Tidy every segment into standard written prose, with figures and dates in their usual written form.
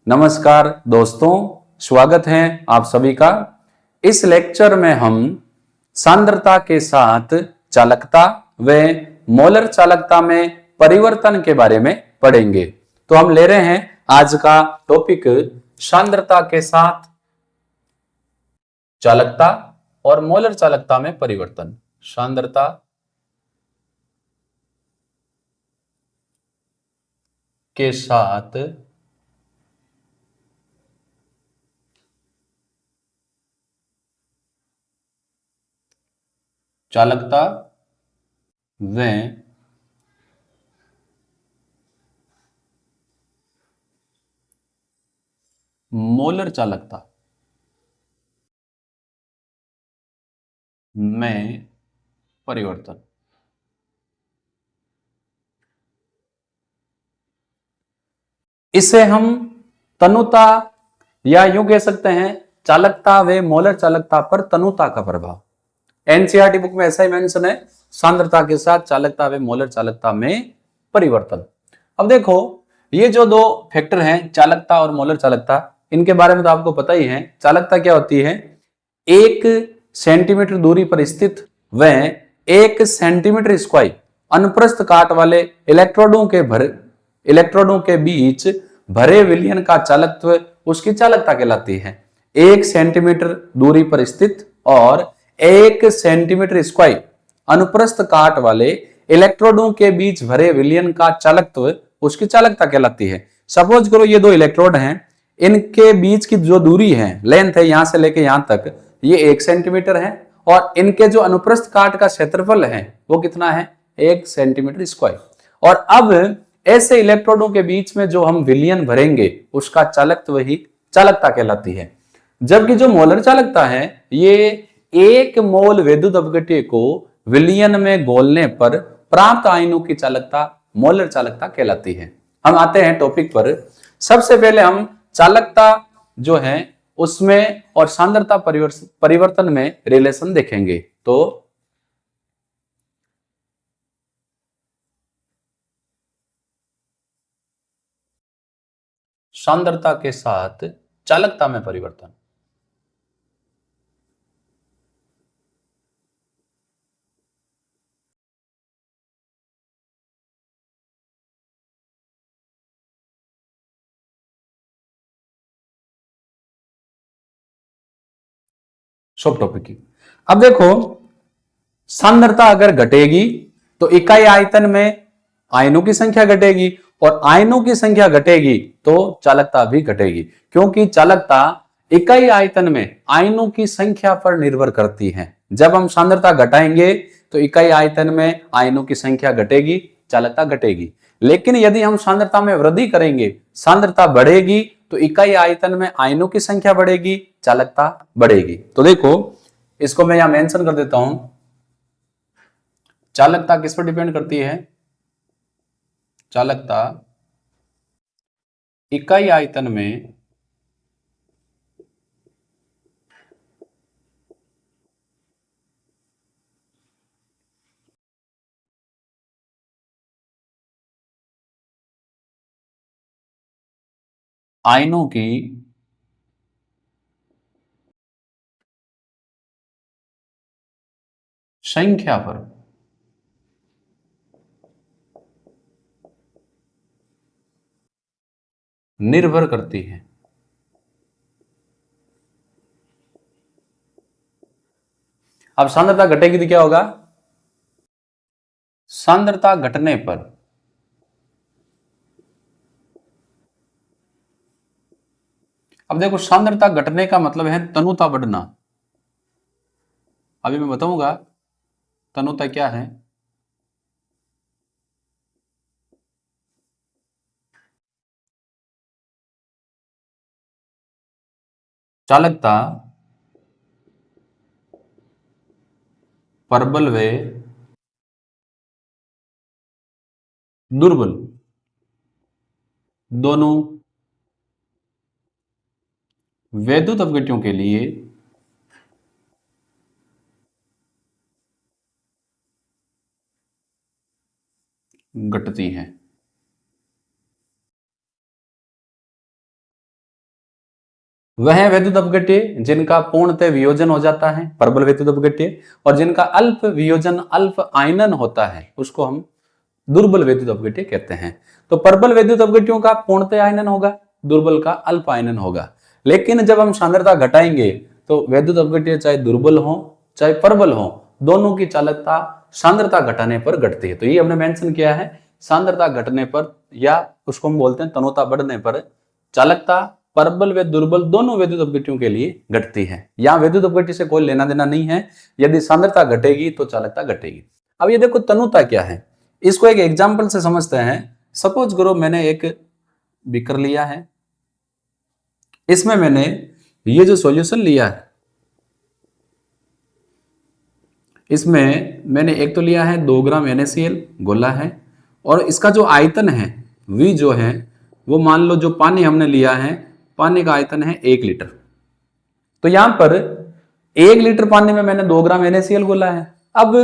नमस्कार दोस्तों, स्वागत है आप सभी का। इस लेक्चर में हम सांद्रता के साथ चालकता व मोलर चालकता में परिवर्तन के बारे में पढ़ेंगे। तो हम ले रहे हैं आज का टॉपिक सांद्रता के साथ चालकता और मोलर चालकता में परिवर्तन। सांद्रता के साथ चालकता व मोलर चालकता में परिवर्तन। इसे हम तनुता या यूं कह सकते हैं चालकता व मोलर चालकता पर तनुता का प्रभाव। एनसीईआरटी बुक में ऐसा ही मेंशन है, सांद्रता के साथ चालकता व मोलर चालकता में परिवर्तन। अब देखो, ये जो दो फैक्टर हैं चालकता और मोलर चालकता, इनके बारे में तो आपको पता ही है। चालकता क्या होती है? 1 सेंटीमीटर दूरी पर स्थित व 1 सेंटीमीटर स्क्वायर अनुप्रस्थ काट वाले इलेक्ट्रोडों के बीच भरे विलयन का चालकत्व उसकी चालकता कहलाती है। 1 सेंटीमीटर दूरी पर स्थित और 1 सेंटीमीटर स्क्वायर अनुप्रस्थ काट वाले इलेक्ट्रोडों के बीच भरे विलयन का चालकत्व उसकी चालकता कहलाती है। सपोज करो ये दो इलेक्ट्रोड हैं, इनके बीच की जो दूरी है, लेंथ है, यहां से लेके यहां तक, ये 1 सेंटीमीटर है और इनके जो अनुप्रस्थ काट का क्षेत्रफल है वो कितना है? 1 सेंटीमीटर स्क्वायर। और अब ऐसे इलेक्ट्रोडों के बीच में जो हम विलयन भरेंगे उसका चालकत्व ही चालकता कहलाती है। जबकि जो मोलर चालकता है, ये 1 मोल वैद्युत अपघट्य को विलयन में घोलने पर प्राप्त आयनों की चालकता मोलर चालकता कहलाती है। हम आते हैं टॉपिक पर। सबसे पहले हम चालकता जो है उसमें और सांद्रता परिवर्तन में रिलेशन देखेंगे। तो सांद्रता के साथ चालकता में परिवर्तन। सब टॉपिक की अब देखो, सांद्रता अगर घटेगी तो इकाई आयतन में आयनों की संख्या घटेगी और आयनों की संख्या घटेगी तो चालकता भी घटेगी, क्योंकि चालकता इकाई आयतन में आयनों की संख्या पर निर्भर करती है। जब हम सांद्रता घटाएंगे तो इकाई आयतन में आयनों की संख्या घटेगी, चालकता घटेगी। लेकिन यदि हम सांद्रता में वृद्धि करेंगे, सांद्रता बढ़ेगी तो इकाई आयतन में आयनों की संख्या बढ़ेगी, चालकता बढ़ेगी। तो देखो, इसको मैं यहां मेंशन कर देता हूं। चालकता किस पर डिपेंड करती है? चालकता इकाई आयतन में आयनों की संख्या पर निर्भर करती है। अब सांद्रता घटेगी तो क्या होगा? सांद्रता घटने पर अब देखो, सांद्रता घटने का मतलब है तनुता बढ़ना। अभी मैं बताऊंगा तनुता क्या है। चालकता प्रबल व दुर्बल दोनों वैद्युत अपघट्यों के लिए घटती है। वह वैद्युत अपघट्य जिनका पूर्णतः वियोजन हो जाता है, प्रबल वैद्युत अपघट्य, और जिनका अल्प वियोजन अल्प आयनन होता है उसको हम दुर्बल वैद्युत अपघट्य कहते हैं। तो प्रबल वैद्युत अपघट्यों का पूर्णतः आयनन होगा, दुर्बल का अल्प आयनन होगा। लेकिन जब हम सांद्रता घटाएंगे तो वैद्युत अपघट्य चाहे दुर्बल हो चाहे प्रबल हो, दोनों की चालकता सांद्रता घटाने पर घटती है। तो ये हमने मेंशन किया है, सांद्रता घटने पर या उसको हम बोलते हैं तनुता बढ़ने पर चालकता प्रबल व दुर्बल दोनों वैद्युत अपघट्यों के लिए घटती है। यहां वैद्युत अपघट्य से कोई लेना देना नहीं है, यदि सांद्रता घटेगी तो चालकता घटेगी। अब ये देखो तनुता क्या है, इसको एक एग्जाम्पल से समझते हैं। सपोज करो मैंने एक बीकर लिया है, इसमें मैंने ये जो सॉल्यूशन लिया है, इसमें मैंने एक तो लिया है 2 ग्राम NaCl गोला है, और इसका जो आयतन है V जो है वो मान लो जो पानी हमने लिया है, पानी का आयतन है 1 लीटर। तो यहां पर 1 लीटर पानी में मैंने 2 ग्राम NaCl घोला है। अब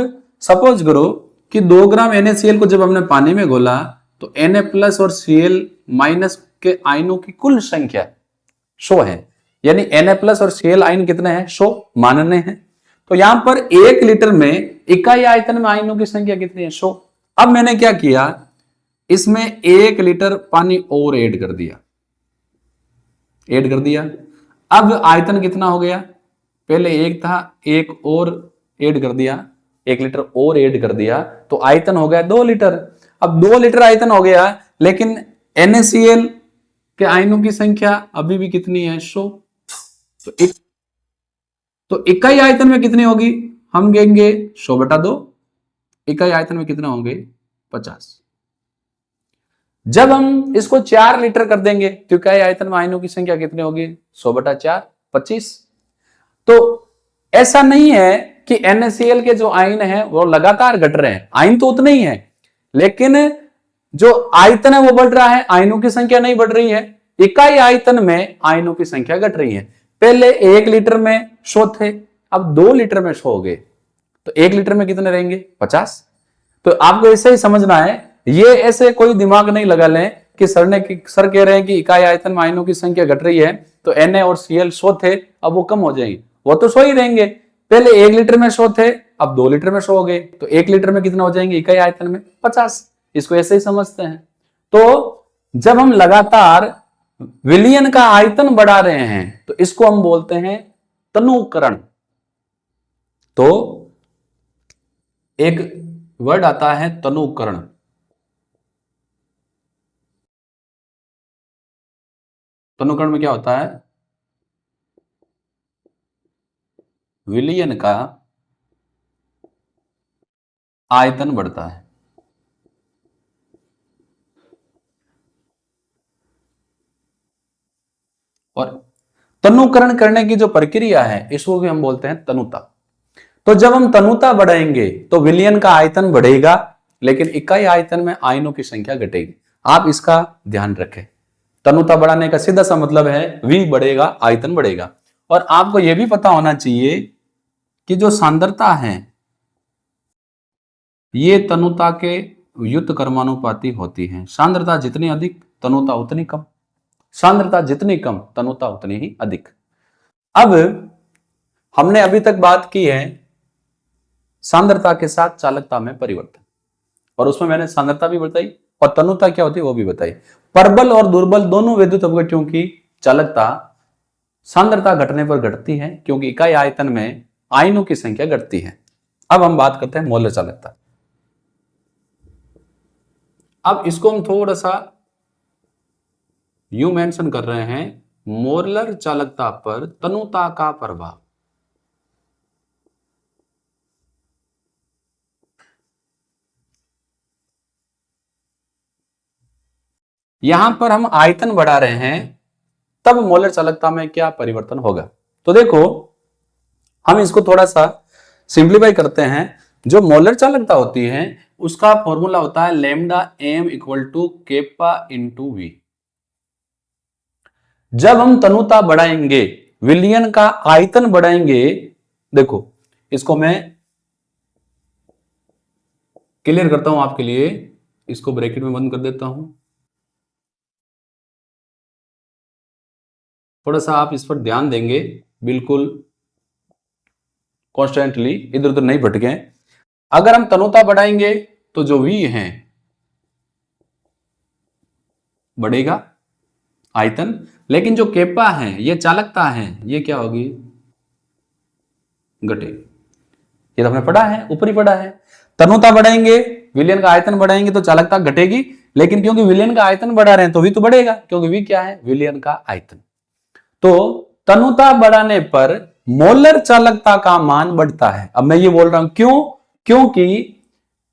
सपोज करो कि 2 ग्राम NaCl को जब हमने पानी में घोला तो Na प्लस और Cl माइनस के आयनों की कुल संख्या 100 है, यानी Na प्लस और Cl आयन कितने हैं, 100 मानने हैं। तो यहां पर 1 लीटर में इकाई आयतन में आयनों की संख्या कितनी है, 100। अब मैंने क्या किया, इसमें 1 लीटर पानी और ऐड कर दिया। अब आयतन कितना हो गया, पहले 1 था, 1 और ऐड कर दिया, 1 लीटर और ऐड कर दिया, तो आयतन हो गया 2 लीटर। अब 2 लीटर आयतन हो गया, लेकिन NaCl के आयनों की संख्या अभी भी कितनी है, 100। तो इकाई आयतन में कितनी होगी, हम कहेंगे 100/2। इकाई आयतन में कितना होंगे, 50। जब हम इसको 4 लीटर कर देंगे तो इकाई आयतन में आयनों की संख्या कितनी होगी, 100/4, 25। तो ऐसा नहीं है कि NaCl के जो आयन है वो लगातार घट रहे हैं, आयन तो उतने ही है, लेकिन जो आयतन है वो बढ़ रहा है, आयनों की संख्या नहीं बढ़ रही है। इकाई आयतन में आयनों की संख्या घट रही है। पहले 1 लीटर में 100 थे, अब 2 लीटर में 100 हो गए, तो 1 लीटर में कितने रहेंगे, 50। तो आपको ऐसे ही समझना है, ये ऐसे कोई दिमाग नहीं लगा लें कि सर कह रहे हैं कि इकाई आयतन में आयनों की संख्या घट रही है तो Na और Cl 100 थे, अब वो कम हो जाएंगे, वो तो 100 ही रहेंगे। पहले 1 लीटर में 100 थे, अब 2 लीटर में 100 हो गए, तो 1 लीटर में कितना हो जाएंगे, इकाई आयतन में 50। इसको ऐसे ही समझते हैं। तो जब हम लगातार विलयन का आयतन बढ़ा रहे हैं तो इसको हम बोलते हैं तनुकरण। तो एक वर्ड आता है तनुकरण। तनुकरण में क्या होता है, विलयन का आयतन बढ़ता है। और तनुकरण करने की जो प्रक्रिया है इसको भी हम बोलते हैं तनुता। तो जब हम तनुता बढ़ाएंगे तो विलयन का आयतन बढ़ेगा, लेकिन इकाई आयतन में आयनों की संख्या घटेगी। आप इसका ध्यान रखें, तनुता बढ़ाने का सीधा सा मतलब है V बढ़ेगा, आयतन बढ़ेगा। और आपको यह भी पता होना चाहिए कि जो सांद्रता है ये तनुता के व्युत्क्रमानुपाती कर्मानुपाती होती है। सांद्रता जितनी अधिक तनुता उतनी कम, सांद्रता जितनी कम तनुता उतनी ही अधिक। अब हमने अभी तक बात की है सांद्रता के साथ चालकता में परिवर्तन, और उसमें मैंने सांद्रता भी बताई और तनुता क्या होती है वो भी बताई। प्रबल और दुर्बल दोनों विद्युत अपघट्यों की चालकता सांद्रता घटने पर घटती है, क्योंकि इकाई आयतन में आयनों की संख्या घटती है। अब हम बात करते हैं मौल्य चालकता। अब इसको हम थोड़ा सा यूं मेंशन कर रहे हैं, मोलर चालकता पर तनुता का प्रभाव। यहां पर हम आयतन बढ़ा रहे हैं, तब मोलर चालकता में क्या परिवर्तन होगा। तो देखो हम इसको थोड़ा सा सिंप्लीफाई करते हैं। जो मोलर चालकता होती है उसका फॉर्मूला होता है lambda m equal to kappa into V. जब हम तनुता बढ़ाएंगे, विलयन का आयतन बढ़ाएंगे, देखो इसको मैं क्लियर करता हूं आपके लिए, इसको ब्रैकेट में बंद कर देता हूं। थोड़ा सा आप इस पर ध्यान देंगे, बिल्कुल कॉन्स्टेंटली, इधर उधर नहीं भटके। अगर हम तनुता बढ़ाएंगे तो जो V है बढ़ेगा आयतन, लेकिन जो केपा है, ये चालकता है, ये क्या होगी, घटे। ये तो हमने पढ़ा है, ऊपर ही पढ़ा है। तनुता बढ़ाएंगे, विलयन का आयतन बढ़ाएंगे तो चालकता घटेगी, लेकिन क्योंकि विलयन का आयतन बढ़ा रहे हैं तो V तो बढ़ेगा, क्योंकि V क्या है, विलयन का आयतन। तो तनुता बढ़ाने पर मोलर चालकता का मान बढ़ता है। अब मैं ये बोल रहा हूं क्यों, क्योंकि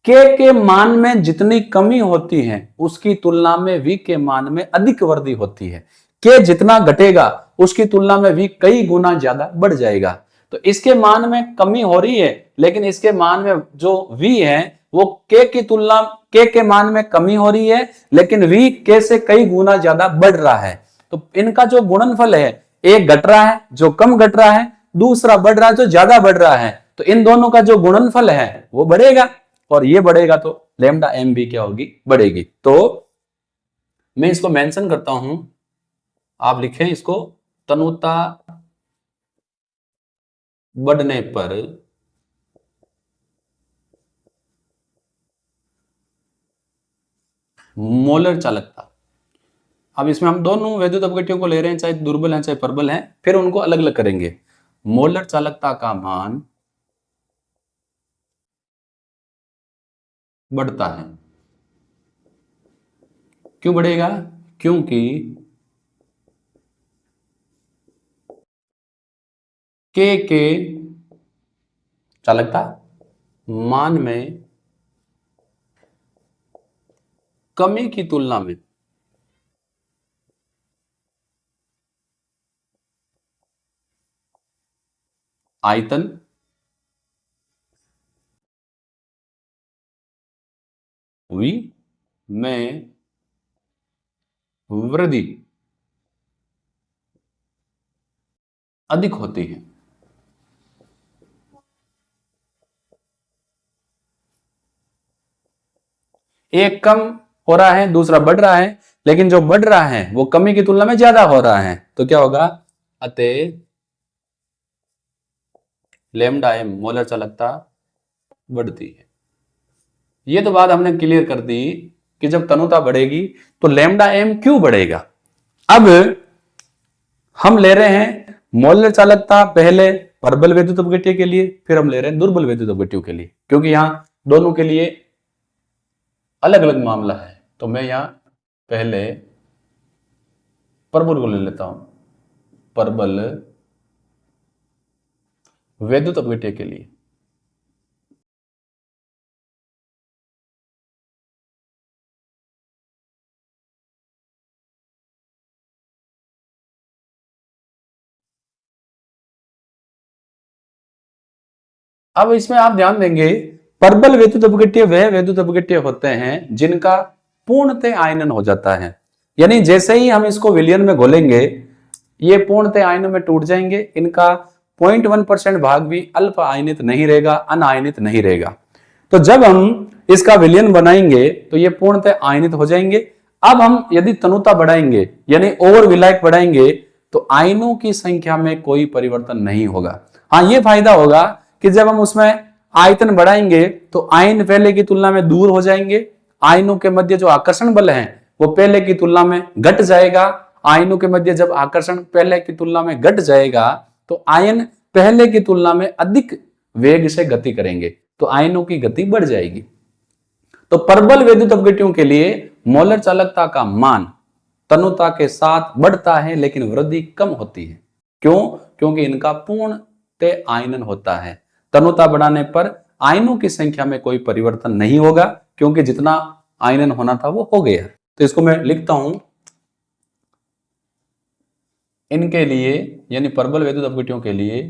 के मान में जितनी कमी होती है उसकी तुलना में V के मान में अधिक वृद्धि होती है। के जितना घटेगा उसकी तुलना में V कई गुना ज्यादा बढ़ जाएगा। तो इसके मान में कमी हो रही है, लेकिन इसके मान में जो V है वो के की तुलना, के मान में कमी हो रही है, लेकिन V के से कई गुना ज्यादा बढ़ रहा है। तो इनका जो गुणनफल है, एक घट रहा है जो कम घट रहा है, दूसरा बढ़ रहा है जो ज्यादा बढ़ रहा है, तो इन दोनों का जो गुणनफल है वो बढ़ेगा, और ये बढ़ेगा तो लेमडा एम भी क्या होगी, बढ़ेगी। तो मैं इसको मेंशन करता हूं, आप लिखें इसको, तनुता बढ़ने पर मोलर चालकता। अब इसमें हम दोनों वैद्युत अपघट्यों को ले रहे हैं, चाहे दुर्बल है चाहे प्रबल है, फिर उनको अलग अलग करेंगे। मोलर चालकता का मान बढ़ता है। क्यों बढ़ेगा, क्योंकि के चालकता मान में कमी की तुलना में आयतन V में वृद्धि अधिक होती है। एक कम हो रहा है, दूसरा बढ़ रहा है, लेकिन जो बढ़ रहा है वो कमी की तुलना में ज्यादा हो रहा है, तो क्या होगा, अतः लेमडा एम मोलर चालकता बढ़ती है। ये तो बात हमने क्लियर कर दी कि जब तनुता बढ़ेगी तो लेमडा एम क्यों बढ़ेगा। अब हम ले रहे हैं मोलर चालकता पहले प्रबल वैद्युत अपघट्य के लिए, फिर हम ले रहे हैं दुर्बल वैद्युत अपघट्यों के लिए, क्योंकि यहां दोनों के लिए अलग अलग मामला है। तो मैं यहां पहले प्रबल को ले लेता हूं, प्रबल वैद्युत अपघट्य के लिए। अब इसमें आप ध्यान देंगे, प्रबल वैद्युत अपघट्य वह वैद्युत अपघट्य होते हैं जिनका पूर्णतः आयनन हो जाता है, यानी जैसे ही हम इसको विलयन में घोलेंगे ये पूर्णतः आयनों में टूट जाएंगे, इनका 0.1% भाग भी अल्प आयनित नहीं रहेगा, अनायनित नहीं रहेगा। तो जब हम इसका विलयन बनाएंगे तो ये पूर्णतः आयनित हो जाएंगे। अब हम यदि तनुता बढ़ाएंगे यानी ओवर विलायक बढ़ाएंगे तो आयनों की संख्या में कोई परिवर्तन नहीं होगा। हाँ, ये फायदा होगा कि जब हम उसमें आयतन बढ़ाएंगे तो आयन पहले की तुलना में दूर हो जाएंगे, आयनों के मध्य जो आकर्षण बल है वो पहले की तुलना में घट जाएगा। आयनों के मध्य जब आकर्षण पहले की तुलना में घट जाएगा तो आयन पहले की तुलना में अधिक वेग से गति करेंगे, तो आयनों की गति बढ़ जाएगी। तो प्रबल वैद्युत अपघट्यों के लिए मोलर चालकता का मान तनुता के साथ बढ़ता है, लेकिन वृद्धि कम होती है। क्यों, क्योंकि इनका पूर्णतः आयनन होता है। तनुता बढ़ाने पर आयनों की संख्या में कोई परिवर्तन नहीं होगा, क्योंकि जितना आयनन होना था वो हो गया। तो इसको मैं लिखता हूं, इनके लिए यानी प्रबल वैद्युत अपघट्यों के लिए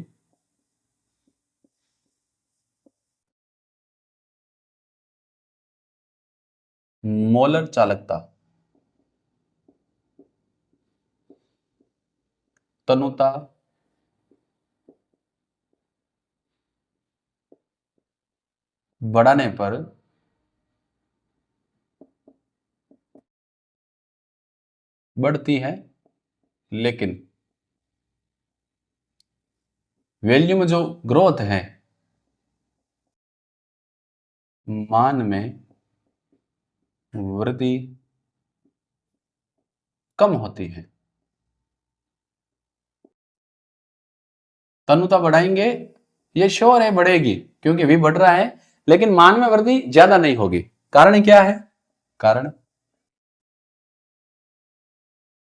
मोलर चालकता तनुता बढ़ाने पर बढ़ती है, लेकिन वैल्यू में जो ग्रोथ है, मान में वृद्धि कम होती है। तनुता बढ़ाएंगे, ये श्योर है बढ़ेगी क्योंकि भी बढ़ रहा है, लेकिन मान में वृद्धि ज्यादा नहीं होगी। कारण क्या है? कारण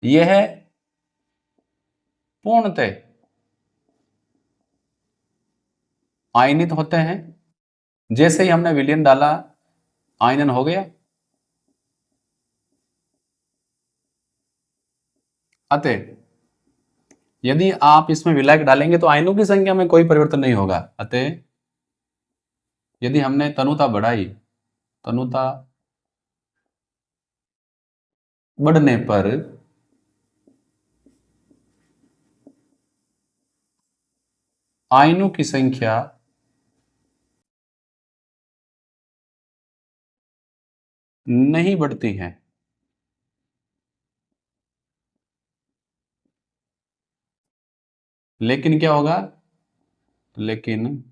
यह है पूर्णतः आयनित होते हैं। जैसे ही हमने विलयन डाला, आयनन हो गया। अतः यदि आप इसमें विलायक डालेंगे तो आयनों की संख्या में कोई परिवर्तन नहीं होगा। अतः यदि हमने तनुता बढ़ाई, तनुता बढ़ने पर आयनों की संख्या नहीं बढ़ती है। लेकिन क्या होगा? लेकिन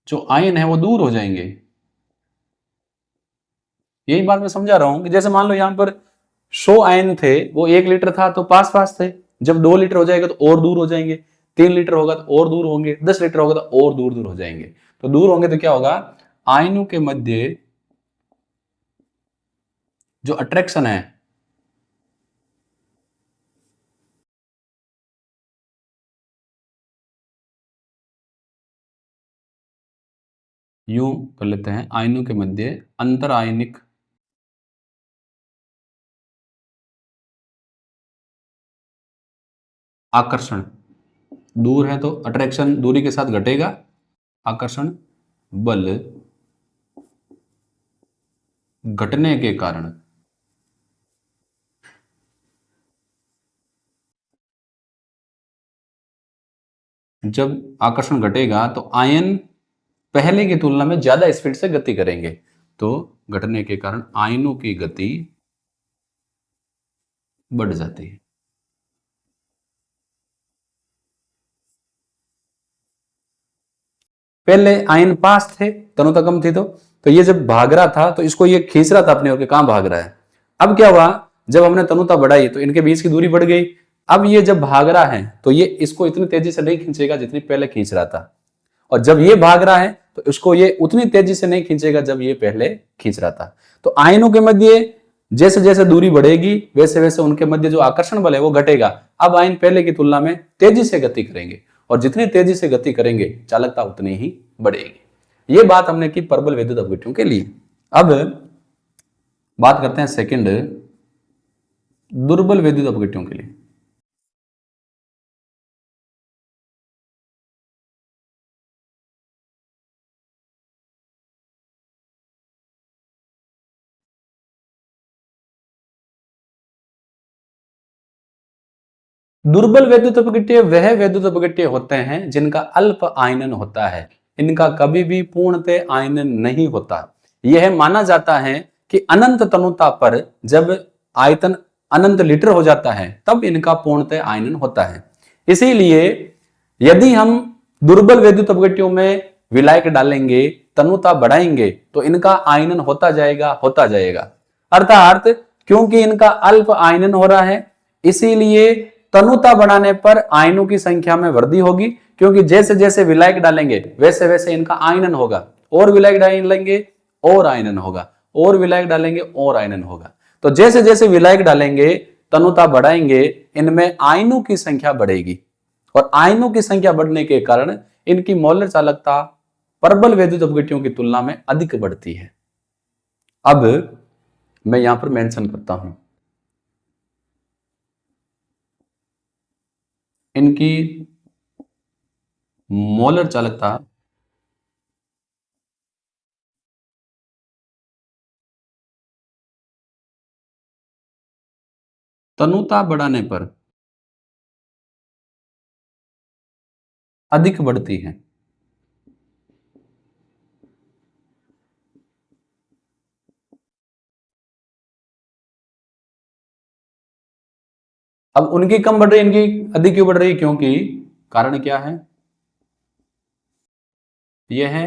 जो आयन है वो दूर हो जाएंगे। यही बात मैं समझा रहा हूं कि जैसे मान लो यहां पर 100 आयन थे, वो 1 लीटर था तो पास पास थे। जब 2 लीटर हो जाएगा तो और दूर हो जाएंगे, 3 लीटर होगा तो और दूर होंगे, 10 लीटर होगा तो और दूर दूर हो जाएंगे। तो दूर होंगे तो क्या होगा? आयनों के मध्य जो अट्रैक्शन है, यूं कर लेते हैं, आयनों के मध्य अंतर आयनिक आकर्षण, दूर है तो अट्रैक्शन दूरी के साथ घटेगा, आकर्षण बल घटने के कारण जब आकर्षण घटेगा तो आयन पहले की तुलना में ज्यादा स्पीड से गति करेंगे। तो घटने के कारण आयनों की गति बढ़ जाती है। पहले आयन पास थे, तनुता कम थी, तो ये जब भाग रहा था तो इसको ये खींच रहा था अपने ओर के, कहां भाग रहा है। अब क्या हुआ? जब हमने तनुता बढ़ाई तो इनके बीच की दूरी बढ़ गई। अब ये जब भाग रहा है तो ये इसको इतनी तेजी से नहीं खींचेगा जितनी पहले खींच रहा था, और जब ये भाग रहा है तो इसको ये उतनी तेजी से नहीं खींचेगा जब ये पहले खींच रहा था। तो आयनों के मध्य जैसे जैसे दूरी बढ़ेगी वैसे वैसे उनके मध्य जो आकर्षण बल है वो घटेगा। अब आयन पहले की तुलना में तेजी से गति करेंगे, और जितनी तेजी से गति करेंगे चालकता उतनी ही बढ़ेगी। ये बात हमने की परबल विद्युत अपघट्यों के लिए। अब बात करते हैं सेकंड, दुर्बल विद्युत अपघट्यों के लिए। दुर्बल वैद्युत अपघट्य वह वैद्युत अपघट्य होते हैं जिनका अल्प आयनन होता है। इनका कभी भी पूर्णतः आयनन नहीं होता। यह माना जाता है कि अनंत तनुता पर जब आयतन अनंत लीटर हो जाता है तब इनका पूर्णतः आयनन होता है। इसीलिए यदि हम दुर्बल वैद्युत अपघट्यों में विलायक डालेंगे, तनुता बढ़ाएंगे, तो इनका आयनन होता जाएगा। अर्थात क्योंकि इनका अल्प आयनन हो रहा है, इसीलिए तनुता बढ़ाने पर आयनों की संख्या में वृद्धि होगी। क्योंकि जैसे जैसे विलायक डालेंगे वैसे वैसे इनका आयनन होगा, और विलायक डालेंगे और आयनन होगा, और विलायक डालेंगे और आयनन होगा। तो जैसे जैसे विलायक डालेंगे, तनुता बढ़ाएंगे, इनमें आयनों की संख्या बढ़ेगी, और आयनों की संख्या बढ़ने के कारण इनकी मॉलर चालकता प्रबल वैद्युत अपघट्यों की तुलना में अधिक बढ़ती है। अब मैं यहां पर मेंशन करता हूं इनकी मोलर चालकता तनुता बढ़ाने पर अधिक बढ़ती है। अब उनकी कम बढ़ रही है, इनकी अधिक क्यों बढ़ रही है? क्योंकि कारण क्या है? यह है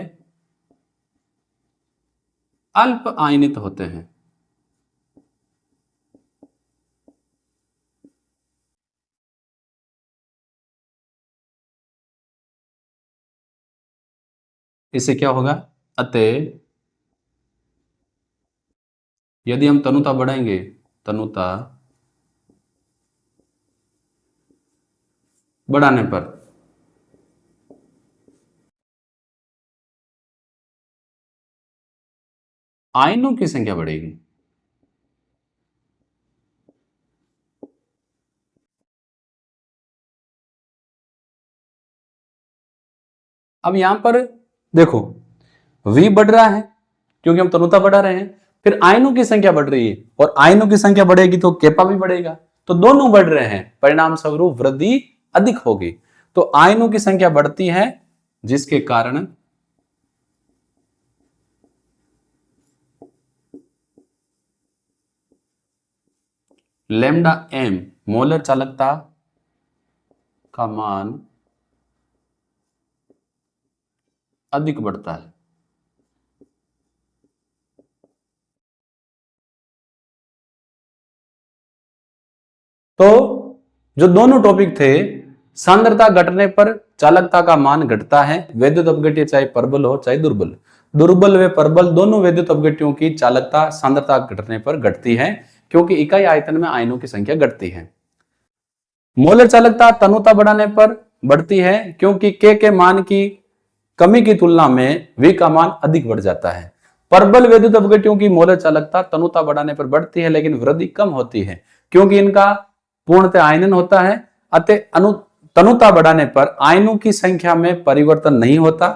अल्प आयनित होते हैं। इससे क्या होगा? अतः यदि हम तनुता बढ़ाएंगे, तनुता बढ़ाने पर आयनों की संख्या बढ़ेगी। अब यहां पर देखो, V बढ़ रहा है क्योंकि हम तनुता बढ़ा रहे हैं, फिर आयनों की संख्या बढ़ रही है, और आयनों की संख्या बढ़ेगी तो केपा भी बढ़ेगा, तो दोनों बढ़ रहे हैं, परिणाम स्वरूप वृद्धि अधिक होगी। तो आयनों की संख्या बढ़ती है, जिसके कारण लैम्डा एम मोलर चालकता का मान अधिक बढ़ता है। तो जो दोनों टॉपिक थे, सांद्रता घटने पर चालकता का मान घटता है, वैद्युत अपघट्य चाहे प्रबल हो चाहे दुर्बल, दुर्बल व प्रबल दोनों वैद्युत अपघट्यों की चालकता सांद्रता घटने पर घटती है, क्योंकि इकाई आयतन में आयनों की संख्या घटती है। मोलर चालकता तनुता बढ़ाने पर बढ़ती है, क्योंकि के मान की कमी की तुलना में V का मान अधिक बढ़ जाता है। प्रबल वैद्युत अपघट्यों की मोलर चालकता तनुता बढ़ाने पर बढ़ती है, लेकिन वृद्धि कम होती है, क्योंकि इनका पूर्णतः आयनन होता है। अतः तनुता बढ़ाने पर आयनों की संख्या में परिवर्तन नहीं होता।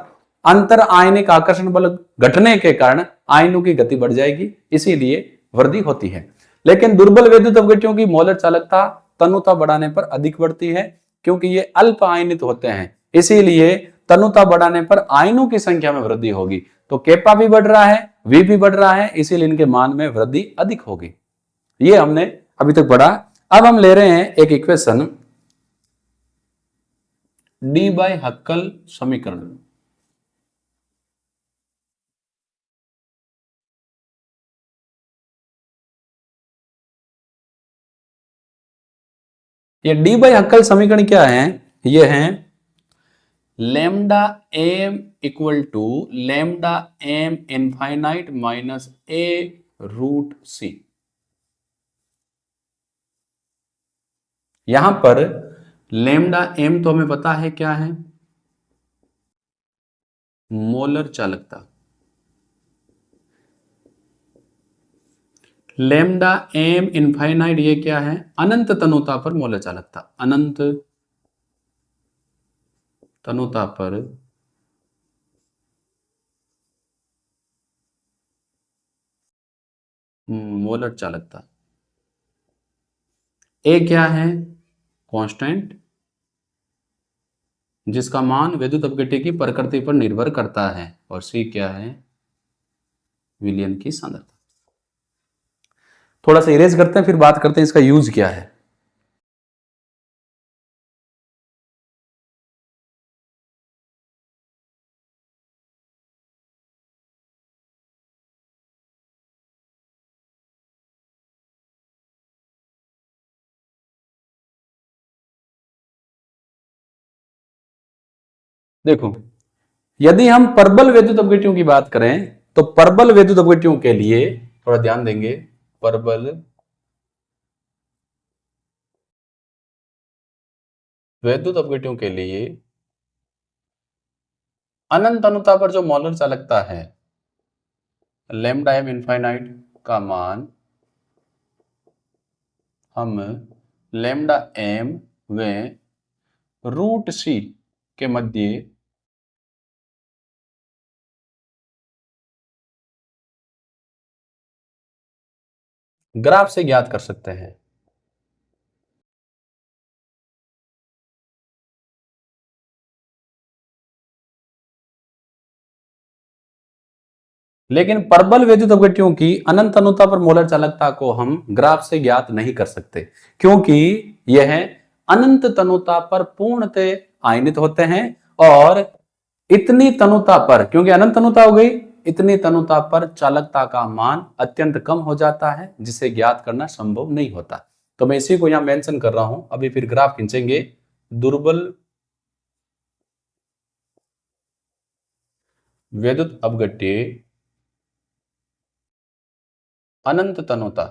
अंतर आयनिक आकर्षण बल घटने के कारण आयनों की गति बढ़ जाएगी, इसीलिए वृद्धि होती है। लेकिन दुर्बल वैद्युत अपघट्यों की मोलर चालकता तनुता बढ़ाने पर अधिक बढ़ती है, क्योंकि ये अल्प आयनित होते हैं, इसीलिए तनुता बढ़ाने पर आयनों की संख्या में वृद्धि होगी। तो केपा भी बढ़ रहा है, V भी बढ़ रहा है, इसीलिए इनके मान में वृद्धि अधिक होगी। ये हमने अभी तक पढ़ा। अब हम ले रहे हैं एक इक्वेशन, डी बाय हक्कल समीकरण। ये डी बाय हक्कल समीकरण क्या है? ये है lambda M equal to lambda M infinite minus A root C. यहां पर लैम्डा एम तो हमें पता है क्या है, मोलर चालकता। लैम्डा एम इनफाइनाइट ये क्या है? अनंत तनुता पर मोलर चालकता। अनंत तनुता पर मोलर चालकता। ए क्या है? कांस्टेंट, जिसका मान वैद्युत अपघट्य की प्रकृति पर निर्भर करता है, और सी क्या है? विलयन की सांद्रता। थोड़ा सा इरेज करते हैं, फिर बात करते हैं इसका यूज क्या है। देखो, यदि हम प्रबल वैद्युत अपघट्यों की बात करें, तो प्रबल वैद्युत अपघट्यों के लिए थोड़ा ध्यान देंगे। प्रबल वैद्युत अपघट्यों के लिए अनंत अनुता पर जो मोलर चालकता है, लैम्डा एम इनफाइनाइट का मान हम लैम्डा एम व रूट सी के मध्य ग्राफ से ज्ञात कर सकते हैं। लेकिन प्रबल वैद्युत अपघट्यों की अनंत अनुता पर मोलर चालकता को हम ग्राफ से ज्ञात नहीं कर सकते, क्योंकि यह अनंत तनुता पर पूर्णतः आयनित होते हैं, और इतनी तनुता पर, क्योंकि अनंत तनुता हो गई, इतनी तनुता पर चालकता का मान अत्यंत कम हो जाता है, जिसे ज्ञात करना संभव नहीं होता। तो मैं इसी को यहां मेंशन कर रहा हूं। अभी फिर ग्राफ खींचेंगे। दुर्बल विद्युत अपघट्य अनंत तनुता,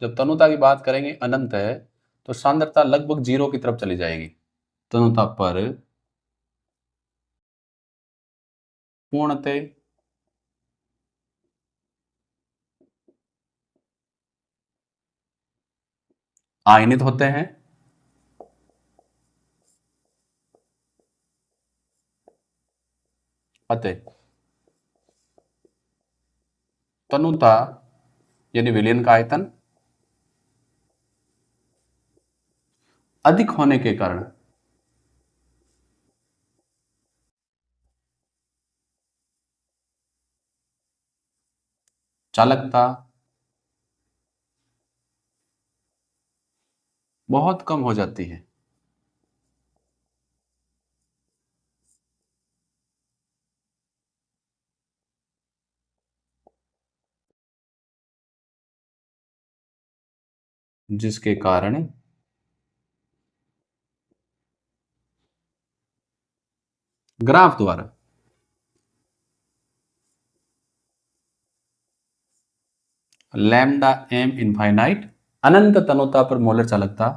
जब तनुता की बात करेंगे अनंत है, तो सांद्रता लगभग 0 की तरफ चली जाएगी। तनुता पर पूर्णतः आयनित होते हैं, अतः तनुता यानी विलयन का आयतन अधिक होने के कारण चालकता बहुत कम हो जाती है। जिसके कारण ग्राफ द्वारा लैम्डा एम इनफाइनाइट अनंत तनुता पर मोलर चालकता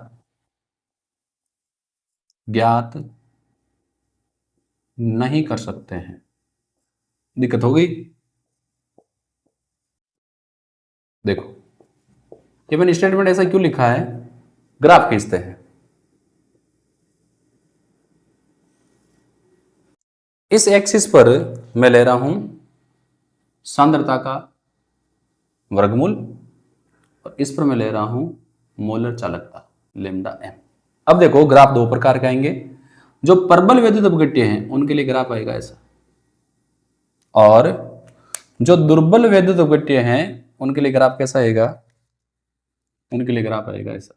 ज्ञात नहीं कर सकते हैं। दिक्कत हो गई? देखो, ये मैंने स्टेटमेंट ऐसा क्यों लिखा है, ग्राफ खींचते हैं। इस एक्सिस पर मैं ले रहा हूं सांद्रता का वर्गमूल, और इस पर मैं ले रहा हूं मोलर चालकता लैम्डा एम। अब देखो, ग्राफ दो प्रकार के आएंगे। जो प्रबल विद्युत अपघट्य हैं उनके लिए ग्राफ आएगा ऐसा, और जो दुर्बल विद्युत अपघट्य हैं उनके लिए ग्राफ कैसा आएगा, उनके लिए ग्राफ आएगा ऐसा।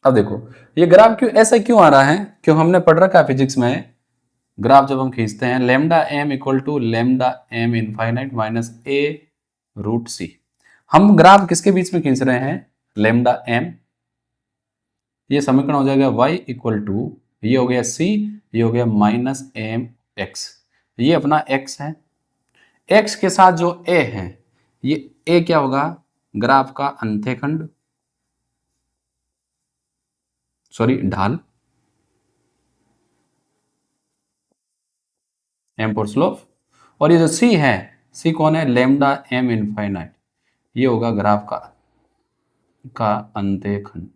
अब देखो, ये ग्राफ क्यों ऐसा क्यों आ रहा है, क्यों हमने पढ़ रखा है फिजिक्स में, ग्राफ जब हम खींचते हैं lambda M equal to lambda M infinite minus A root C. हम ग्राफ किसके बीच में खींच रहे हैं, लैम्डा एम। ये समीकरण हो जाएगा y इक्वल टू, ये हो गया c, ये हो गया माइनस एम एक्स। ये अपना x है, x के साथ जो a है, ये a क्या होगा, ग्राफ का अंत्यखंड, सॉरी ढाल, एम फॉर स्लोप। और ये जो c है, c कौन है, लैम्डा एम इनफाइनाइट, ये होगा ग्राफ का अंत्यखंड।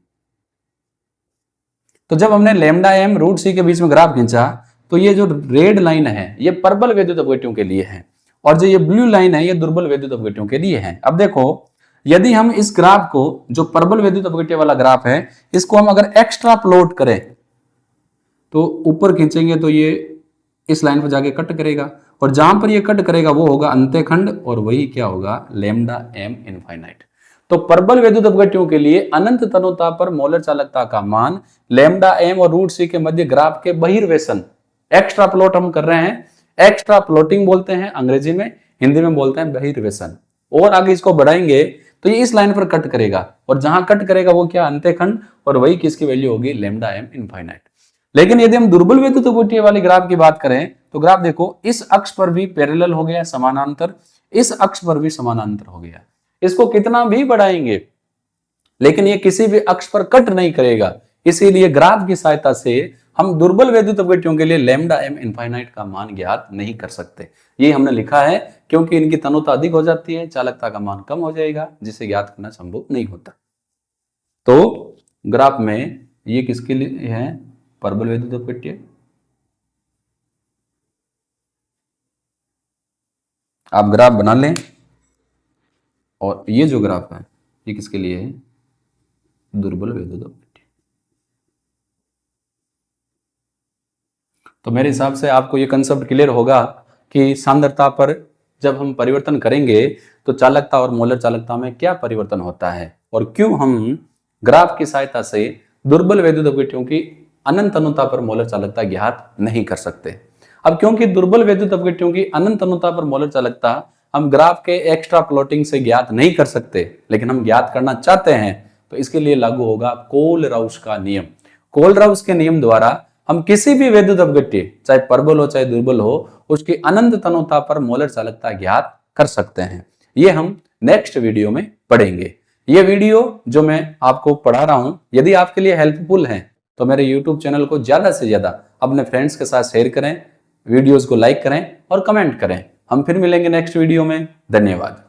तो जब हमने लैम्डा एम रूट सी के बीच में ग्राफ खींचा, तो ये जो रेड लाइन है ये प्रबल विद्युत अपघट्यों के लिए है, और जो ये ब्लू लाइन है ये दुर्बल विद्युत अपघट्यों के लिए है। अब देखो, यदि हम इस ग्राफ को, जो प्रबल विद्युत अपघट्य वाला ग्राफ है, इसको हम अगर एक्स्ट्रा प्लॉट करें, तो ऊपर खींचेंगे तो ये इस लाइन पर जाके कट करेगा, और जहां पर ये कट करेगा वो होगा अंत्यखंड, और वही क्या होगा, लैम्डा एम इनफाइनाइट। तो प्रबल विद्युत अपघट्यों के लिए अनंत तनुता पर मोलर चालकता का मान लैम्डा एम और रूट सी के मध्य ग्राफ के बहिर्वेशन, एक्स्ट्रा प्लॉट हम कर रहे हैं, एक्स्ट्रा प्लॉटिंग बोलते हैं अंग्रेजी में, हिंदी में बोलते हैं बहिर्वेशन। और आगे इसको बढ़ाएंगे तो ये इस लाइन पर कट करेगा, और जहां कट करेगा वो क्या, अंत्यखंड, और वही किसकी वैल्यू होगी, लैम्डा एम इनफाइनाइट। लेकिन यदि हम दुर्बल विद्युत अपघट्य वाले ग्राफ की बात करें, तो ग्राफ देखो, इस अक्ष पर भी पैरेलल हो गया समानांतर, इस अक्ष पर भी समानांतर हो गया। इसको कितना भी बढ़ाएंगे लेकिन ये किसी भी अक्ष पर कट नहीं करेगा, इसीलिए ग्राफ की सहायता से हम दुर्बल विद्युत अपघट्यों के लिए लैम्डा एम इनफाइनाइट का मान ज्ञात नहीं कर सकते। ये हमने लिखा है क्योंकि इनकी तनुता अधिक हो जाती है, चालकता का मान कम हो जाएगा, जिसे ज्ञात करना संभव नहीं होता। तो ग्राफ में ये किसके लिए है, प्रबल विद्युत अपघट्य। आप ग्राफ बना लें, और ये जो ग्राफ है ये किसके लिए है, दुर्बल विद्युत अपघट्य। तो मेरे हिसाब से आपको ये कंसेप्ट क्लियर होगा कि सांद्रता पर जब हम परिवर्तन करेंगे तो चालकता और मोलर चालकता में क्या परिवर्तन होता है, और क्यों हम ग्राफ की सहायता से दुर्बल वैद्युत अपघट्यों की अनंत अनुता पर मोलर चालकता ज्ञात नहीं कर सकते। अब क्योंकि दुर्बल वैद्युत अपघट्यों की अनंत अनुता पर मोलर चालकता हम ग्राफ के एक्स्ट्रा प्लॉटिंग से ज्ञात नहीं कर सकते, लेकिन हम ज्ञात करना चाहते हैं, तो इसके लिए लागू होगा कोलराउस का नियम। कोलराउस के नियम द्वारा हम किसी भी वैद्युत अपघट्य, चाहे प्रबल हो चाहे दुर्बल हो, उसकी अनंत अनुता पर मोलर चालकता ज्ञात कर सकते हैं। ये हम नेक्स्ट वीडियो में पढ़ेंगे। ये वीडियो जो मैं आपको पढ़ा रहा हूं, यदि आपके लिए हेल्पफुल है तो मेरे YouTube चैनल को ज्यादा से ज्यादा अपने फ्रेंड्स के साथ शेयर करें, वीडियोस को लाइक करें और कमेंट करें। हम फिर मिलेंगे नेक्स्ट वीडियो में। धन्यवाद।